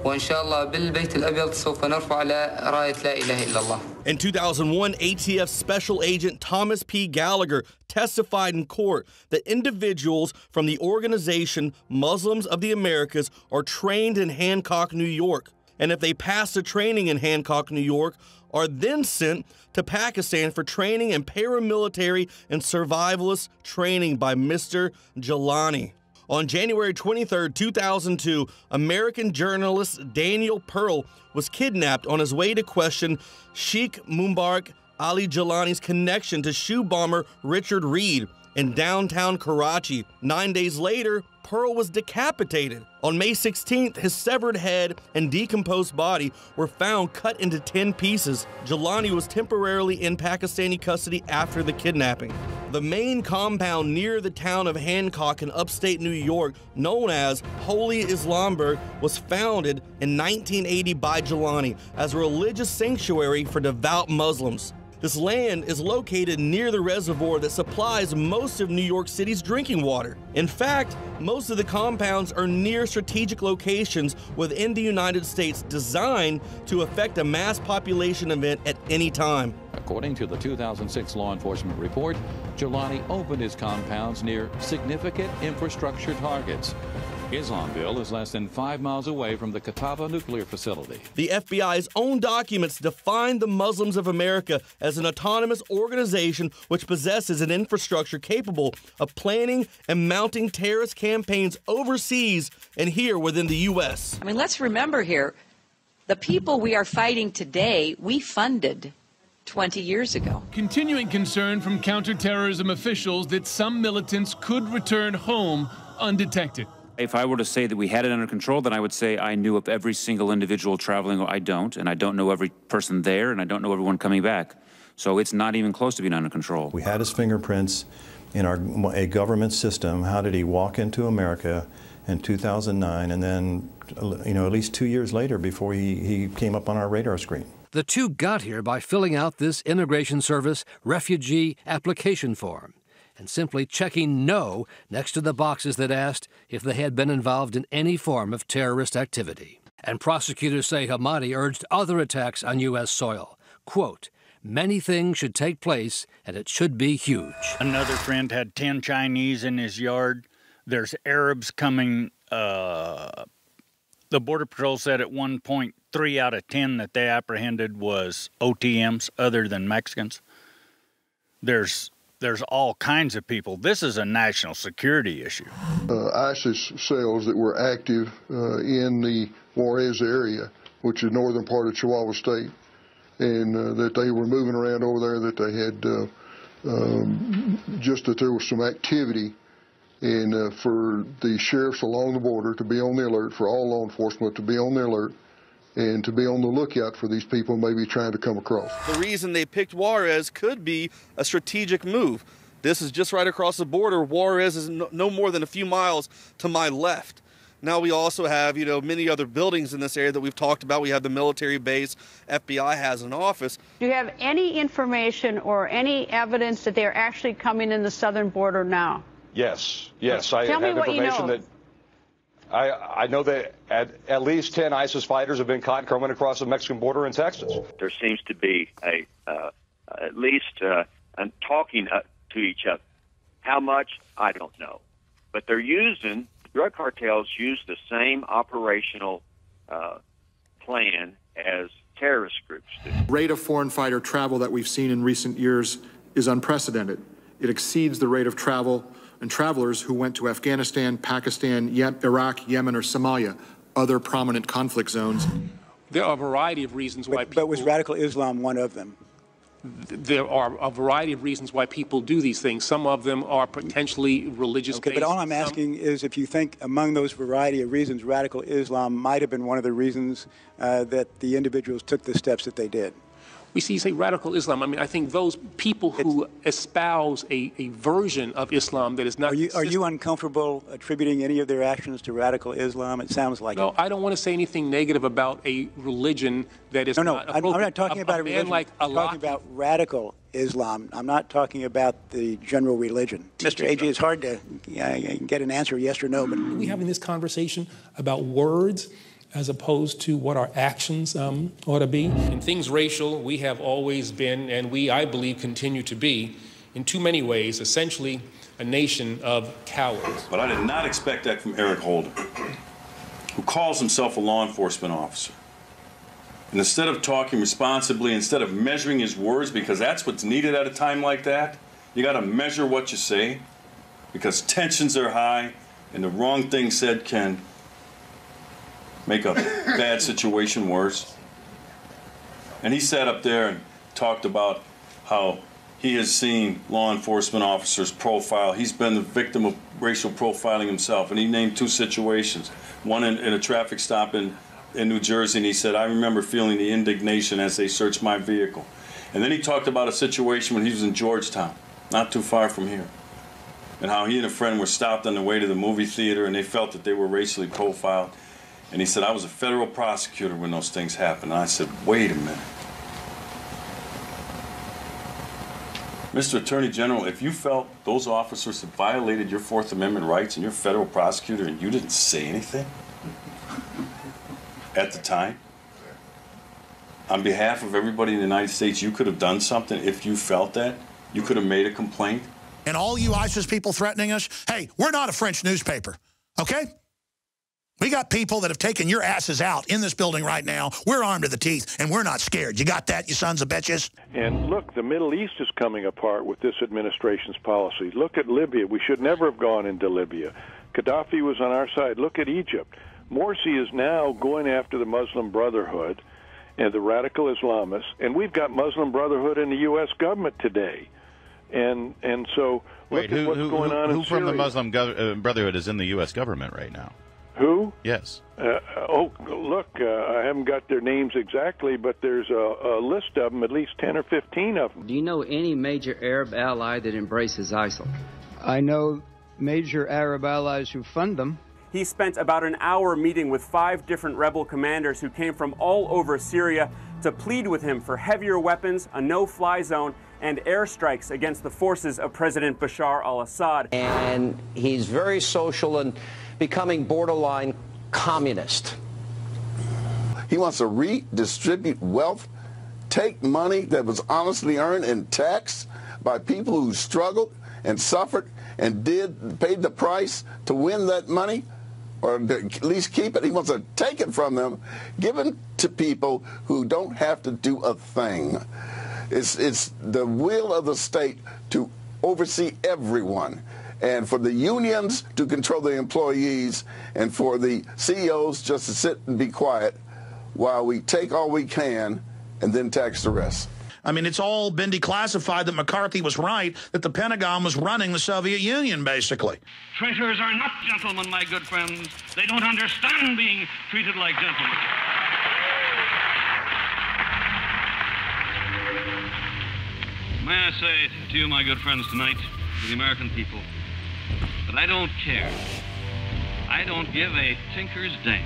وإن شاء الله بالبيت الأبيض سوف نرفع على راية لا إله إلا الله. In 2001, ATF Special Agent Thomas P. Gallagher testified in court that individuals from the organization Muslims of the Americas are trained in Hancock, New York. And if they pass the training in Hancock, New York, are then sent to Pakistan for training in paramilitary and survivalist training by Mr. Jilani. On January 23, 2002, American journalist Daniel Pearl was kidnapped on his way to question Sheikh Mubarak Ali Jilani's connection to shoe bomber Richard Reed in downtown Karachi. 9 days later, Pearl was decapitated. On May 16th, his severed head and decomposed body were found cut into 10 pieces. Jilani was temporarily in Pakistani custody after the kidnapping. The main compound near the town of Hancock in upstate New York, known as Holy Islamburg, was founded in 1980 by Jilani as a religious sanctuary for devout Muslims. This land is located near the reservoir that supplies most of New York City's drinking water. In fact, most of the compounds are near strategic locations within the United States designed to affect a mass population event at any time. According to the 2006 law enforcement report, Jilani opened his compounds near significant infrastructure targets. Islamville is less than 5 miles away from the Catawba nuclear facility. The FBI's own documents define the Muslims of America as an autonomous organization which possesses an infrastructure capable of planning and mounting terrorist campaigns overseas and here within the U.S. I mean, let's remember here, the people we are fighting today, we funded 20 years ago. Continuing concern from counterterrorism officials that some militants could return home undetected. If I were to say that we had it under control, then I would say I knew of every single individual traveling. I don't, and I don't know every person there, and I don't know everyone coming back. So it's not even close to being under control. We had his fingerprints in a government system. How did he walk into America in 2009, and then, at least 2 years later before he came up on our radar screen? The two got here by filling out this Immigration Service refugee application form. and simply checking no next to the boxes that asked if they had been involved in any form of terrorist activity. And prosecutors say Hamadi urged other attacks on U.S. soil. Quote, "Many things should take place, and it should be huge." Another friend had 10 Chinese in his yard. There's Arabs coming. The Border Patrol said at one point 3 out of 10 that they apprehended was OTMs other than Mexicans. There's all kinds of people. This is a national security issue. ISIS cells that were active in the Juarez area, which is northern part of Chihuahua State, and that they were moving around over there, that they had just that there was some activity, and for the sheriffs along the border to be on the alert, for all law enforcement to be on the alert, and to be on the lookout for these people maybe trying to come across. The reason they picked Juarez could be a strategic move. This is just right across the border. Juarez is no more than a few miles to my left. Now we also have, many other buildings in this area that we've talked about. We have the military base. FBI has an office. Do you have any information or any evidence that they're actually coming in the southern border now? Yes. I have what information that I know that at least 10 ISIS fighters have been caught coming across the Mexican border in Texas. There seems to be at least talking to each other. How much, I don't know. But drug cartels use the same operational plan as terrorist groups do. The rate of foreign fighter travel that we've seen in recent years is unprecedented. It exceeds the rate of travel and travelers who went to Afghanistan, Pakistan, Iraq, Yemen, or Somalia, other prominent conflict zones. There are a variety of reasons why people... But was radical Islam one of them? There are a variety of reasons why people do these things. Some of them are potentially religious-based. Okay, but all I'm asking is if you think among those variety of reasons, radical Islam might have been one of the reasons that the individuals took the steps that they did. We say radical Islam. I mean, I think those people who espouse a version of Islam that is not... Are you uncomfortable attributing any of their actions to radical Islam? It sounds like No, it. I don't want to say anything negative about a religion that is not I'm not talking about a religion. Like I'm talking about radical Islam. I'm not talking about the general religion. Mr. A.J., it's hard to get an answer, yes or no. But we're having this conversation about words as opposed to what our actions ought to be. In things racial, we have always been, and we, I believe, continue to be, in too many ways, essentially a nation of cowards. But I did not expect that from Eric Holder, who calls himself a law enforcement officer. And instead of talking responsibly, instead of measuring his words, because that's what's needed at a time like that, you got to measure what you say, because tensions are high, and the wrong thing said can make a bad situation worse. And he sat up there and talked about how he has seen law enforcement officers profile. He's been the victim of racial profiling himself, and he named 2 situations. One in a traffic stop in New Jersey, and he said, I remember feeling the indignation as they searched my vehicle. And then he talked about a situation when he was in Georgetown, not too far from here, and how he and a friend were stopped on the way to the movie theater, and they felt that they were racially profiled. And he said, I was a federal prosecutor when those things happened. And I said, wait a minute. Mr. Attorney General, if you felt those officers had violated your Fourth Amendment rights and you're a federal prosecutor and you didn't say anything at the time, on behalf of everybody in the United States, you could have done something if you felt that. You could have made a complaint. And all you ISIS people threatening us, hey, we're not a French newspaper, okay? We got people that have taken your asses out in this building right now. We're armed to the teeth, and we're not scared. You got that, you sons of bitches? And look, the Middle East is coming apart with this administration's policy. Look at Libya. We should never have gone into Libya. Gaddafi was on our side. Look at Egypt. Morsi is now going after the Muslim Brotherhood and the radical Islamists, and we've got Muslim Brotherhood in the U.S. government today. And so look at what's going on in Syria. Who from the Muslim Brotherhood is in the U.S. government right now? Who? Yes. Look, I haven't got their names exactly, but there's a list of them, at least 10 or 15 of them. Do you know any major Arab ally that embraces ISIL? I know major Arab allies who fund them. He spent about an hour meeting with 5 different rebel commanders who came from all over Syria to plead with him for heavier weapons, a no-fly zone, and airstrikes against the forces of President Bashar al-Assad. And he's very social and becoming borderline communist. He wants to redistribute wealth, take money that was honestly earned in tax by people who struggled and suffered and paid the price to win that money, or at least keep it. He wants to take it from them, give it to people who don't have to do a thing. It's the will of the state to oversee everyone, and for the unions to control the employees, and for the CEOs just to sit and be quiet while we take all we can and then tax the rest. I mean, it's all been declassified that McCarthy was right, that the Pentagon was running the Soviet Union, basically. Traitors are not gentlemen, my good friends. They don't understand being treated like gentlemen. May I say to you, my good friends, tonight, to the American people, that I don't care. I don't give a tinker's dang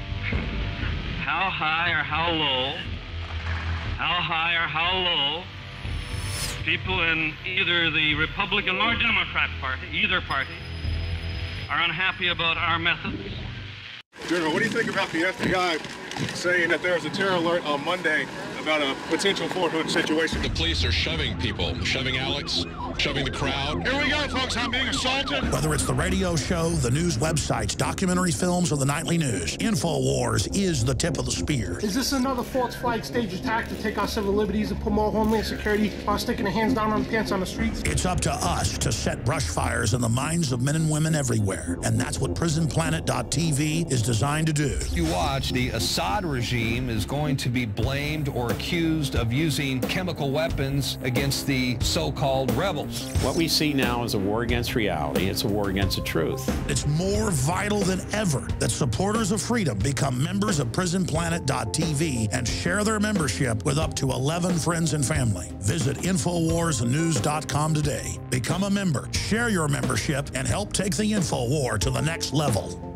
how high or how low, people in either the Republican or Democrat Party, either party, are unhappy about our methods. General, what do you think about the FBI saying that there was a terror alert on Monday about a potential Fort Hood situation? The police are shoving people, shoving Alex, shoving the crowd. Here we go, folks. I'm being assaulted. Whether it's the radio show, the news websites, documentary films, or the nightly news, InfoWars is the tip of the spear. Is this another false flag stage attack to take our civil liberties and put more homeland security while sticking the hands down on the pants on the streets? It's up to us to set brush fires in the minds of men and women everywhere, and that's what PrisonPlanet.tv is designed to do. You watch, the Assad regime is going to be blamed or accused of using chemical weapons against the so-called rebels. What we see now is a war against reality. It's a war against the truth. It's more vital than ever that supporters of freedom become members of PrisonPlanet.tv and share their membership with up to 11 friends and family. Visit InfoWarsNews.com today. Become a member, share your membership, and help take the InfoWar to the next level.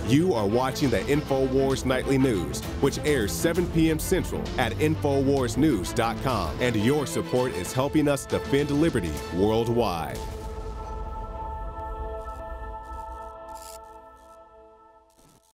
You are watching the InfoWars Nightly News, which airs 7 p.m. Central at InfoWarsNews.com. And your support is helping us defend liberty worldwide.